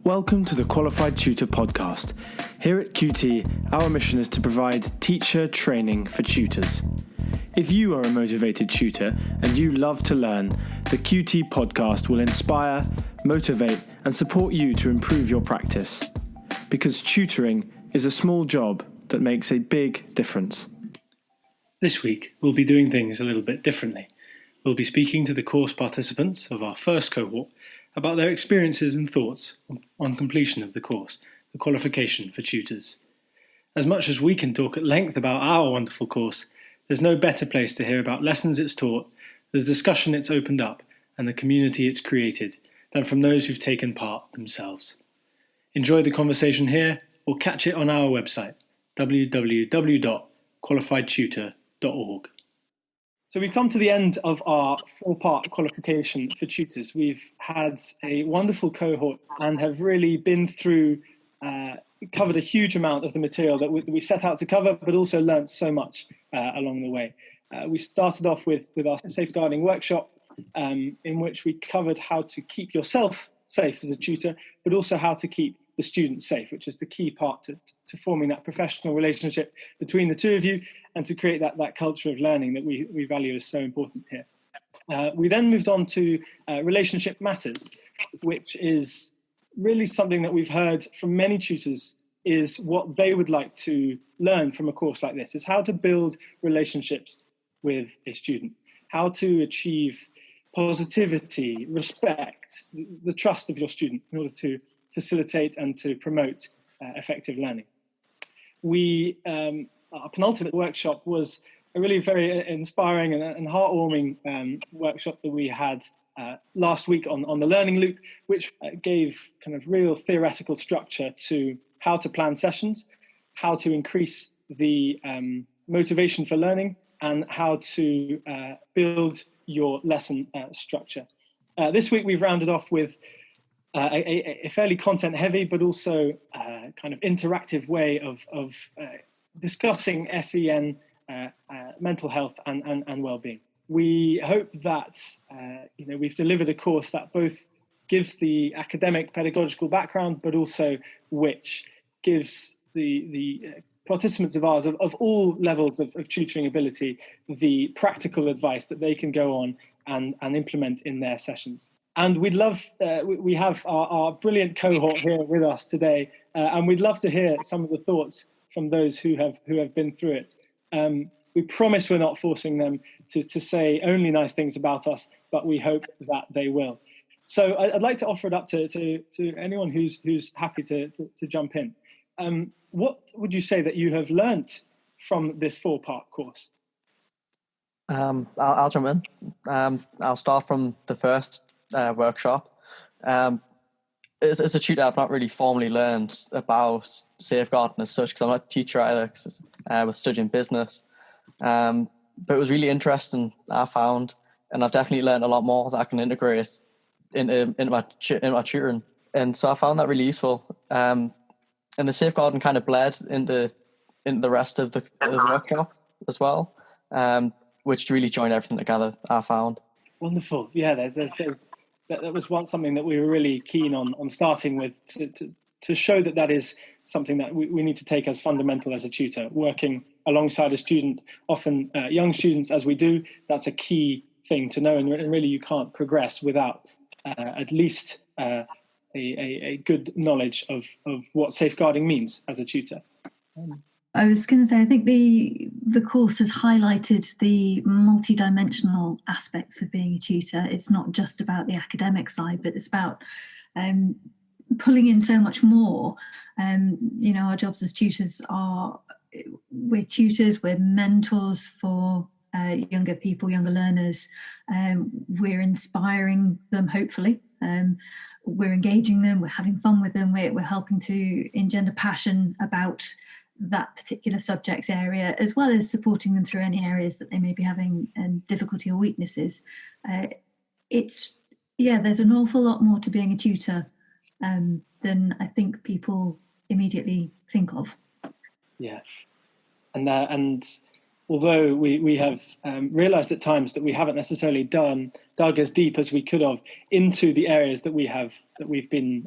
Welcome to the Qualified Tutor podcast. Here at QT, our mission is to provide teacher training for tutors. If you are a motivated tutor and you love to learn, the QT podcast will inspire, motivate, and support you to improve your practice. Because tutoring is a small job that makes a big difference. This week, we'll be doing things a little bit differently. We'll be speaking to the course participants of our first cohort about their experiences and thoughts on completion of the course, the qualification for tutors. As much as we can talk at length about our wonderful course, there's no better place to hear about lessons it's taught, the discussion it's opened up, and the community it's created than from those who've taken part themselves. Enjoy the conversation here or catch it on our website, www.qualifiedtutor.org. So we've come to the end of our four-part qualification for tutors. We've had a wonderful cohort and have really been through, covered a huge amount of the material that we set out to cover, but also learnt so much along the way. We started off with our safeguarding workshop, in which we covered how to keep yourself safe as a tutor, but also how to keep the students safe, which is the key part to forming that professional relationship between the two of you and to create that culture of learning that we value as so important here. We then moved on to relationship matters, which is really something that we've heard from many tutors is what they would like to learn from a course like this, is how to build relationships with a student, how to achieve positivity, respect, the trust of your student in order to facilitate and to promote effective learning. Our penultimate workshop was a really very inspiring and heartwarming workshop that we had last week on the learning loop, which gave kind of real theoretical structure to how to plan sessions, how to increase the motivation for learning, and how to build your lesson structure. This week we've rounded off with a fairly content-heavy, but also kind of interactive way of discussing SEN, mental health, and well-being. We hope that we've delivered a course that both gives the academic pedagogical background, but also which gives the participants of ours of all levels of tutoring ability the practical advice that they can go on and implement in their sessions. And we'd love, we have our brilliant cohort here with us today, and we'd love to hear some of the thoughts from those who have been through it. We promise we're not forcing them to say only nice things about us, but we hope that they will. So I'd like to offer it up to anyone who's happy to jump in. What would you say that you have learnt from this four-part course? I'll jump in. I'll start from the first workshop. As a tutor, I've not really formally learned about safeguarding as such because I'm not a teacher either, with studying business. But it was really interesting, I found, and I've definitely learned a lot more that I can integrate into my tutoring. And so I found that really useful. And the safeguarding kind of bled into the rest of the workshop as well, which really joined everything together, I found. Wonderful. Yeah, that was something that we were really keen on starting with to show that is something that we need to take as fundamental as a tutor. Working alongside a student, often young students as we do, that's a key thing to know. And really you can't progress without at least a good knowledge of what safeguarding means as a tutor. I was going to say, I think the course has highlighted the multidimensional aspects of being a tutor. It's not just about the academic side, but it's about pulling in so much more. Our jobs as tutors we're tutors, we're mentors for younger people, younger learners. We're inspiring them, hopefully. We're engaging them, we're having fun with them, we're helping to engender passion about that particular subject area, as well as supporting them through any areas that they may be having difficulty or weaknesses. There's an awful lot more to being a tutor than I think people immediately think of. Yeah, and although we have realised at times that we haven't necessarily dug as deep as we could have into the areas that we've been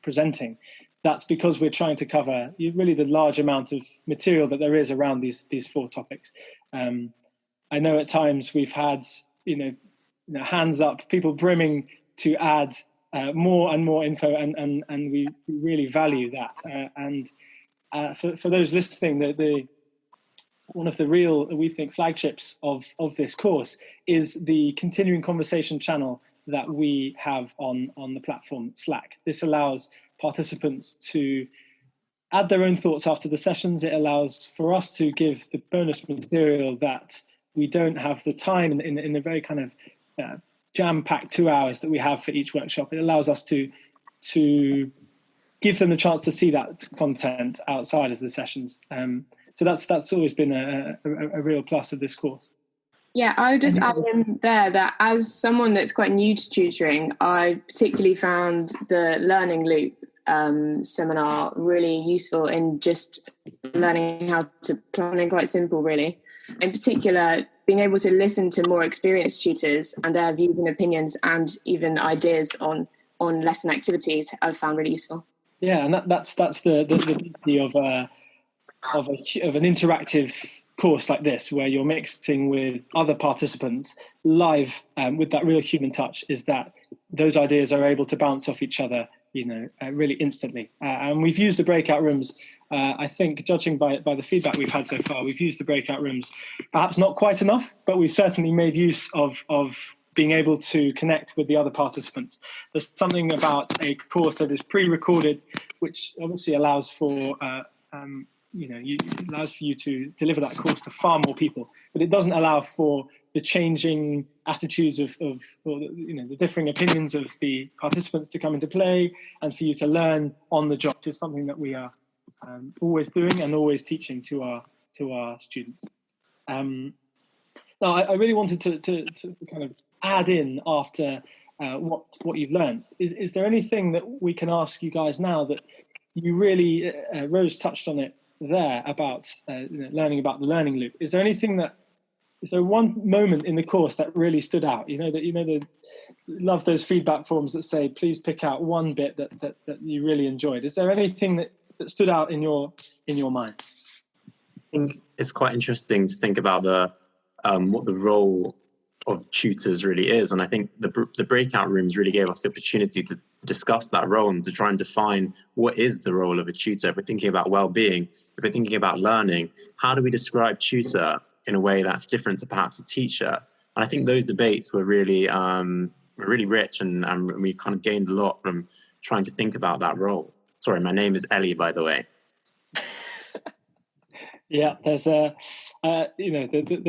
presenting. That's because we're trying to cover really the large amount of material that there is around these 4 topics. I know at times we've had hands up, people brimming to add more and more info, and we really value that. For those listening, the one of the real, we think, flagships of this course is the continuing conversation channel that we have on the platform Slack. This allows participants to add their own thoughts after the sessions. It allows for us to give the bonus material that we don't have the time in the very kind of jam-packed 2 hours that we have for each workshop. It allows us to give them the chance to see that content outside of the sessions. So that's always been a real plus of this course. Yeah, I would just add in there that as someone that's quite new to tutoring, I particularly found the Learning Loop seminar really useful in just learning how to plan, quite simple really. In particular, being able to listen to more experienced tutors and their views and opinions and even ideas on lesson activities I've found really useful. Yeah, and that's the beauty of an interactive course like this, where you're mixing with other participants live with that real human touch, is that those ideas are able to bounce off each other, really instantly. And we've used the breakout rooms. I think, judging by the feedback we've had so far, we've used the breakout rooms perhaps not quite enough, but we've certainly made use of being able to connect with the other participants. There's something about a course that is pre-recorded, which obviously allows for allows for you to deliver that course to far more people, but it doesn't allow for the changing attitudes of the differing opinions of the participants to come into play, and for you to learn on the job, which is something that we are always doing and always teaching to our students. Now, I really wanted to kind of add in after what you've learned. Is there anything that we can ask you guys now that you really, Rose touched on it there about learning about the learning loop? Is there one moment in the course that really stood out? Love those feedback forms that say, please pick out one bit that you really enjoyed. Is there anything that stood out in your mind? I think it's quite interesting to think about what the role of tutors really is, and I think the breakout rooms really gave us the opportunity to discuss that role and to try and define what is the role of a tutor. If we're thinking about well-being, if we're thinking about learning, how do we describe tutor in a way that's different to perhaps a teacher? And I think those debates were really rich, and we kind of gained a lot from trying to think about that role. Sorry, my name is Eli, by the way. Yeah, there's the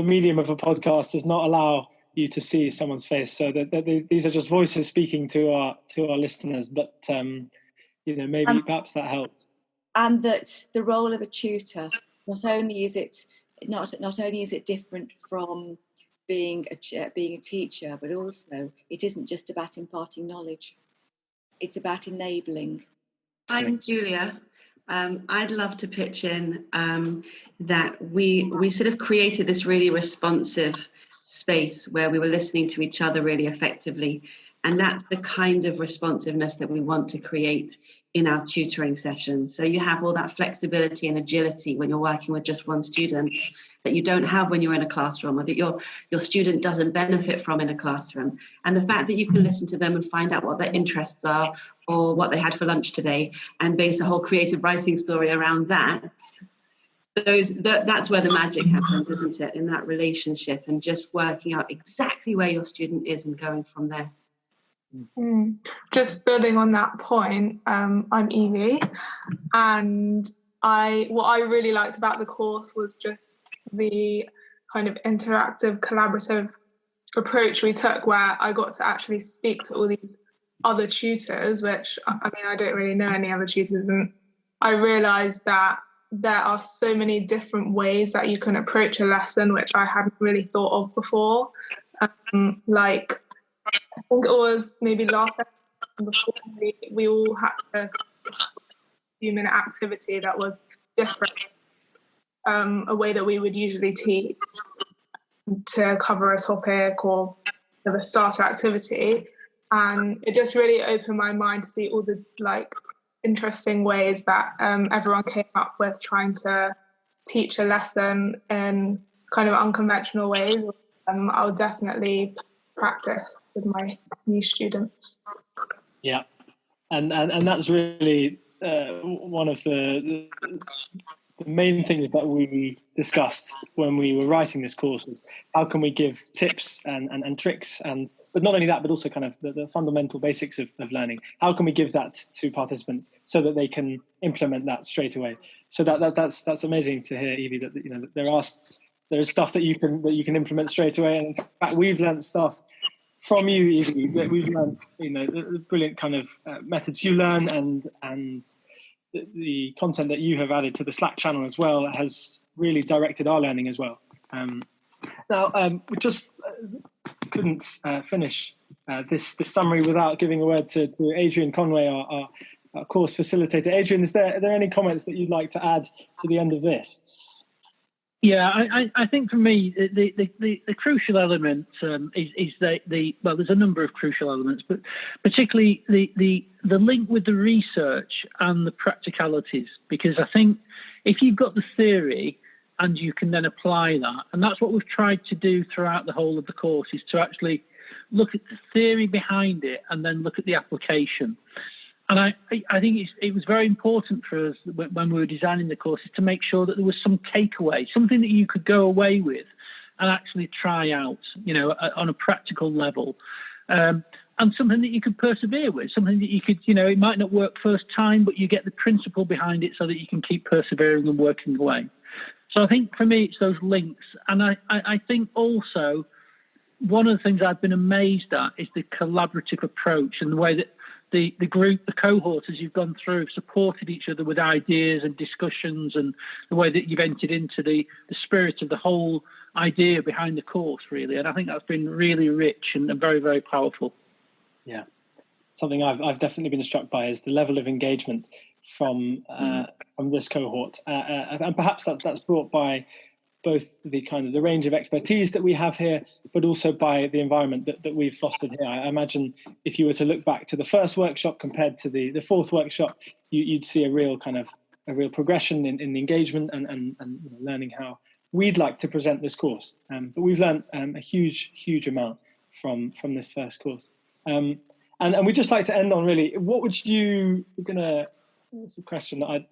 medium of a podcast does not allow you to see someone's face, so that these are just voices speaking to our listeners. But maybe perhaps that helped. And that the role of a tutor, not only is it different from being a teacher, but also it isn't just about imparting knowledge; it's about enabling. I'm Julia. I'd love to pitch in that we sort of created this really responsive space where we were listening to each other really effectively. And that's the kind of responsiveness that we want to create in our tutoring sessions. So you have all that flexibility and agility when you're working with just one student that you don't have when you're in a classroom, or that your student doesn't benefit from in a classroom. And the fact that you can listen to them and find out what their interests are or what they had for lunch today and base a whole creative writing story around that, that's where the magic happens, isn't it? In that relationship and just working out exactly where your student is and going from there. Just building on that point, I'm Evie, and what I really liked about the course was just the kind of interactive, collaborative approach we took, where I got to actually speak to all these other tutors, which, I don't really know any other tutors, and I realised that there are so many different ways that you can approach a lesson, which I hadn't really thought of before. Like, I think it was maybe last session before we all had a few-minute activity that was different, a way that we would usually teach to cover a topic or have a starter activity. and it just really opened my mind to see all the like interesting ways that everyone came up with trying to teach a lesson in kind of unconventional ways. I'll definitely practice with my new students. Yeah, and that's really one of the main things that we discussed when we were writing this course was how can we give tips and tricks, but not only that, but also kind of the fundamental basics of learning. How can we give that to participants so that they can implement that straight away? So that's amazing to hear, Evie, that that there is stuff that you can implement straight away. And in fact, we've learned stuff from you, Evie, that we've learned the brilliant kind of methods you learn, and the content that you have added to the Slack channel as well has really directed our learning as well. Now, we just couldn't finish this summary without giving a word to Adrian Conway, our course facilitator. Adrian, are there any comments that you'd like to add to the end of this? Yeah, I think for me the crucial element is well, there's a number of crucial elements, but particularly the link with the research and the practicalities, because I think if you've got the theory and you can then apply that, and that's what we've tried to do throughout the whole of the course, is to actually look at the theory behind it and then look at the application. And I think it was very important for us when we were designing the courses to make sure that there was some takeaway, something that you could go away with and actually try out, on a practical level, and something that you could persevere with, something that you could, it might not work first time, but you get the principle behind it so that you can keep persevering and working away. So I think for me, it's those links. And I think also one of the things I've been amazed at is the collaborative approach and the way that the group, the cohort, as you've gone through, have supported each other with ideas and discussions, and the way that you've entered into the spirit of the whole idea behind the course, really. And I think that's been really rich and very, very powerful. Yeah, something I've definitely been struck by is the level of engagement from this cohort, and perhaps that's brought by both the kind of the range of expertise that we have here, but also by the environment that we've fostered here. I imagine if you were to look back to the first workshop compared to the fourth workshop, you'd see a real progression in the engagement and learning how we'd like to present this course. But we've learned a huge amount from this first course. And we'd just like to end on really, what would you, it's a question that I'd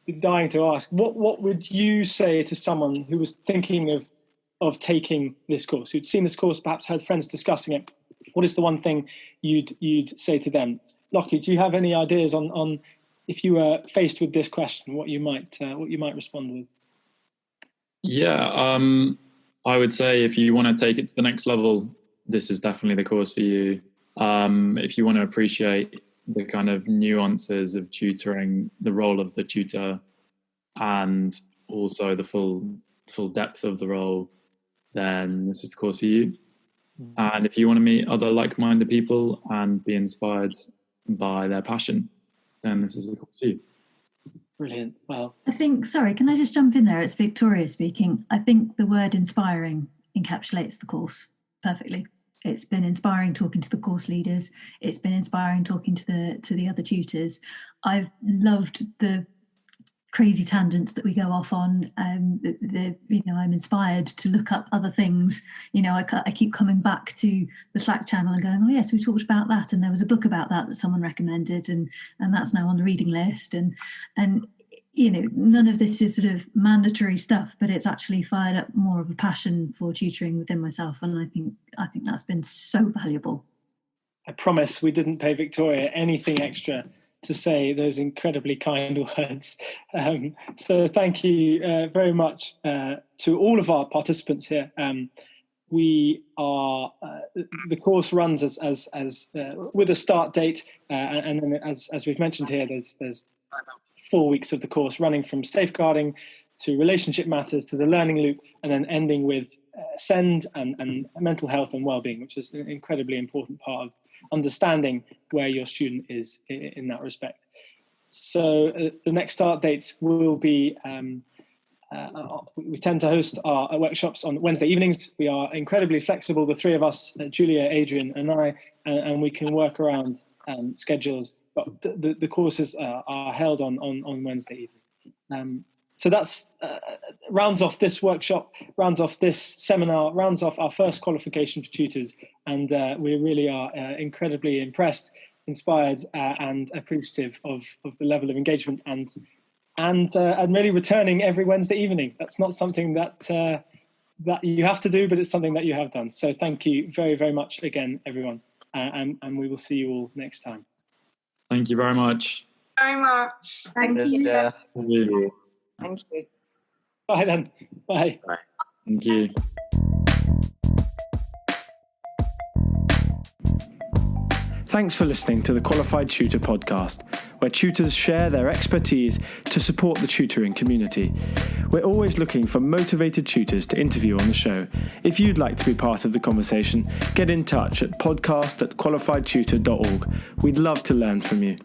be dying to ask. What would you say to someone who was thinking of taking this course, who'd seen this course, perhaps heard friends discussing it? What is the one thing you'd say to them? Lachie, do you have any ideas on if you were faced with this question, what you might respond with? Yeah, I would say if you want to take it to the next level, this is definitely the course for you. If you want to appreciate the kind of nuances of tutoring, the role of the tutor, and also the full depth of the role, then this is the course for you. And if you want to meet other like-minded people and be inspired by their passion, then this is the course for you. Brilliant. Well, I think, sorry, can I just jump in there? It's Victoria speaking. I think the word inspiring encapsulates the course perfectly. It's been inspiring talking to the course leaders. It's been inspiring talking to the other tutors. I've loved the crazy tangents that we go off on. I'm inspired to look up other things. I keep coming back to the Slack channel and going, oh yes, we talked about that, and there was a book about that someone recommended, and that's now on the reading list. And none of this is sort of mandatory stuff, but it's actually fired up more of a passion for tutoring within myself, and I think that's been so valuable. I promise we didn't pay Victoria anything extra to say those incredibly kind words. So thank you very much to all of our participants here. We are the course runs as with a start date, and then as we've mentioned here, there's 4 weeks of the course running from safeguarding to relationship matters to the learning loop, and then ending with SEND and mental health and well-being, which is an incredibly important part of understanding where your student is in that respect. So the next start dates will be we tend to host our workshops on Wednesday evenings. We are incredibly flexible, the three of us, Julia, Adrian, and I, and we can work around schedules. But the courses are held on Wednesday evening. So that's rounds off this workshop, rounds off this seminar, rounds off our first qualification for tutors, and we really are incredibly impressed, inspired, and appreciative of the level of engagement and really returning every Wednesday evening. That's not something that you have to do, but it's something that you have done. So thank you very, very much again, everyone, and we will see you all next time. Thank you very much. Very much. Thank you. Yeah. Thank you. Bye then. Bye. Bye. Thank you. Thanks for listening to the Qualified Tutor podcast, where tutors share their expertise to support the tutoring community. We're always looking for motivated tutors to interview on the show. If you'd like to be part of the conversation, get in touch at podcast@qualifiedtutor.org. We'd love to learn from you.